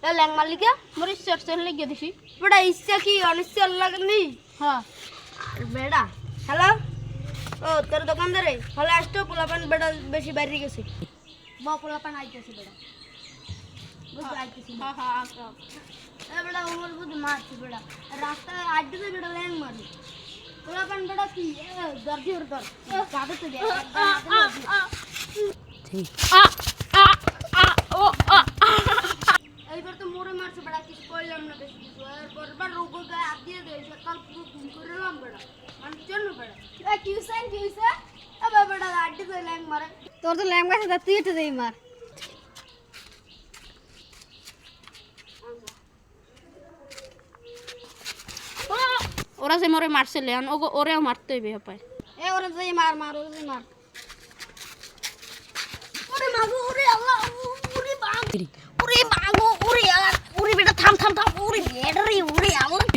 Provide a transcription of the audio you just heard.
ল্যাং মালিকা মোর ইচ্ছার চল লেগে দিছি বেটা ইচ্ছা কি অনিচ্ছা লাগনি হ্যাঁ বেটা হ্যালো ও তোর দোকানদারে হলে আসতো পোলাপান বেটা বেশি বাইরে গেছে বা পোলাপান আইতেছে বেটা বুঝতে আইতেছি হ্যাঁ হ্যাঁ আসো এ বেটা ওর বুঝ মারছি বেটা রাস্তায় আড্ডাতে বেটা ল্যাং মারি পোলাপান বেটা কি দর্জি ওর দর গাড়িতে দে আ আ আ ও আ এইবার তো মোরে মারছে বেটা কিছু কইলাম না বেশি কিছু এরপর রোগো গায়ে হাত দিয়ে দেয় সকাল পুরো ঘুম করে এলাম বেটা মানে জন্য বেটা কি হইছে আবার বেটা আড্ডি তো ল্যাং মারে তোর তো ল্যাং মারছে তা তুই একটু দেই মার ওরা যে মোরে মারছিল ওরেও মারতে হইবে পায় এ ওরে দেই মার মার ওরে দেই মার ওরে মাগো ওরে আল্লাহ ওরে বাপ ওরে মাগো ওরে আল্লাহ ওরে বেটা থাম থাম থাম ওরে বেটা রে ওরে আল্লাহ